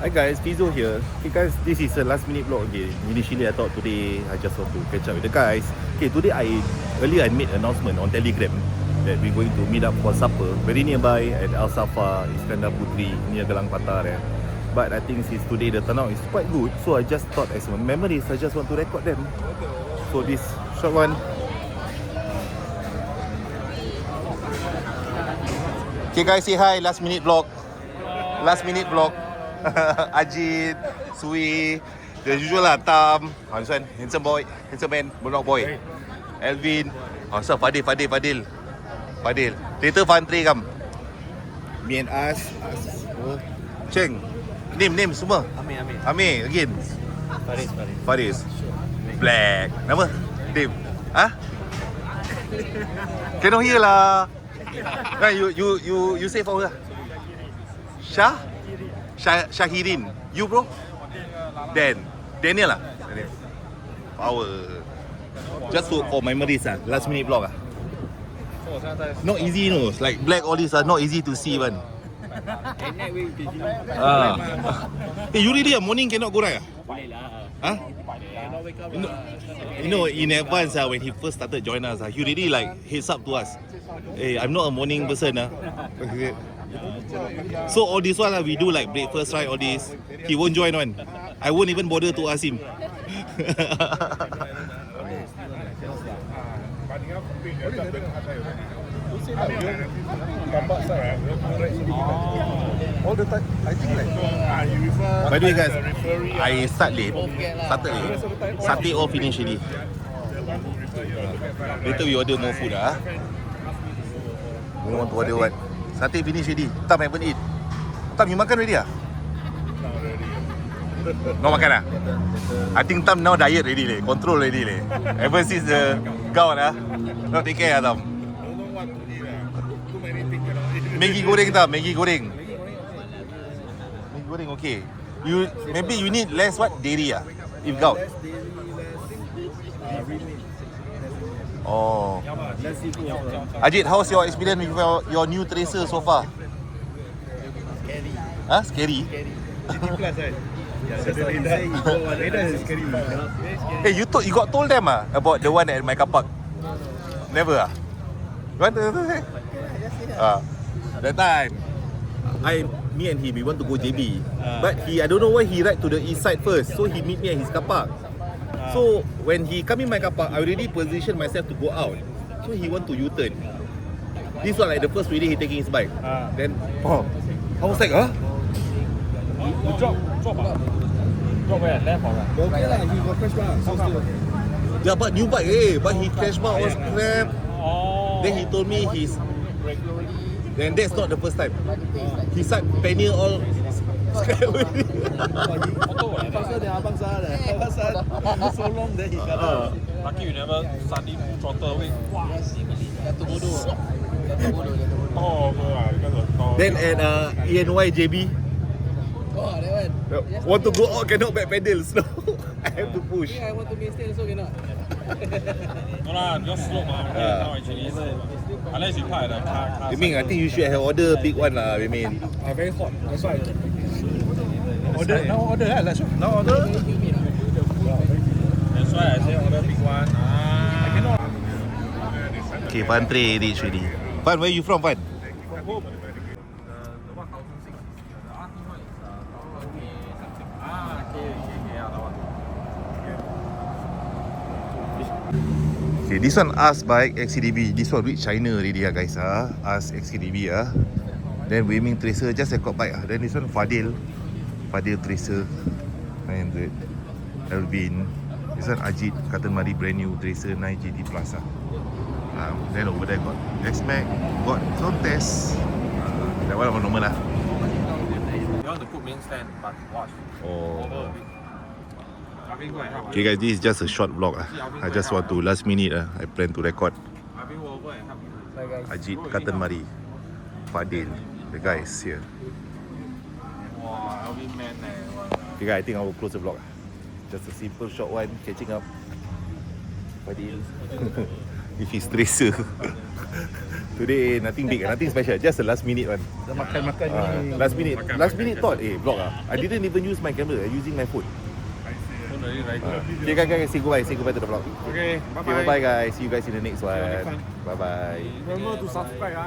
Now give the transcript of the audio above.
Hi guys, Fizo here. Okay guys, this is a last minute vlog again. Initially I thought today I just want to catch up with the guys. Okay, today earlier I made announcement on Telegram that we're going to meet up for supper very nearby at Al Safa, Iskandar Putri, near Gelang Patah there. But I think since today the turnout is quite good, so I just thought as memories, I just want to record them. So this short one. Okay guys, say hi, last minute vlog. Last minute vlog. Ajit, Sui, the usual lah, Tam, this one, handsome boy, handsome man, Bonok boy, Alvin, so Fadil. Later fun tray come. Me and us, oh. Cheng, name semua. Amir again. Faris. Black. Nama? Name? Cannot hear lah. You say for her. Shahirin. You bro? Daniel lah. Power. Just for memories last minute vlog Not easy like black all this not easy to see one. Hey, you really morning cannot go right You know in advance when he first started join us he really like heads up to us. Hey, I'm not a morning person So all this while we do like breakfast right, all this he won't join one. I won't even bother to ask him. All the time, I think like. By the way guys, I started late. Satay all finish already. Later we order more food We want to order what? Satay finish already. Tam haven't eat. Tam, you makan already No makan I think Tam now diet already control already Ever since the gout not take care Tam. Maggi goreng Tam, Maggi goreng okay. Maybe you need less what? Dairy if gout. Oh. Ajit, how's your experience with your new tracer so far? Scary? Hey, you got told them about the one at my car park? Never You want to say? That time me and him, we want to go JB, but I don't know why he ride to the east side first, so he meet me at his car park. So when he come in my car park, I already positioned myself to go out, so he want to U-turn. This was like the first day he taking his bike. Then I was like, You drop where? Left or right? Okay lah, he got crash bar. So still okay. Yeah, but new bike but he crash bar was crap. Then he told me he's then that's not the first time. He start panel all scrap already. Faster than Abang Sah. So long then he got Lucky you never suddenly throttle away. jatuh bodoh. Then at ENY JB, That one. want to go out cannot back pedal, so I have to push. I want to maintain also cannot. No lah, just slope now actually. Unless you park at the car. I mean, I think you should have ordered a big one I mean. Very hot. That's why. Order let's show. Now order. That's why I say order big one. I cannot. Okay, Fan tray reach already. Fan, where you from, Fan? From home. Okay, this one us bike XCDB. This one reach China already guys us XCDB Then Waving Tracer just record bike Then this one Fadil Tracer 900. Alvin. This one Ajit Cotton Muddy brand new Tracer 9 GT Plus Then over there got X-Max, got Zone Test. That one normal You want to put main stand, but watch. Oh. Okay guys, this is just a short vlog I just want to last minute I plan to record. Ajit Cotton Muddy, Fadil, the guys here. Wow, Alvin man Okay guys, I think I will close the vlog. Just a simple short one, catching up Fadil with his tracer. Today nothing big, nothing special, just a last minute one. Dah makan-makan ni. Last minute thought, vlog I didn't even use my camera, I'm using my phone. Okay guys, say goodbye to the vlog. Okay, Okay, bye guys, see you guys in the next one. Bye bye. Remember to subscribe.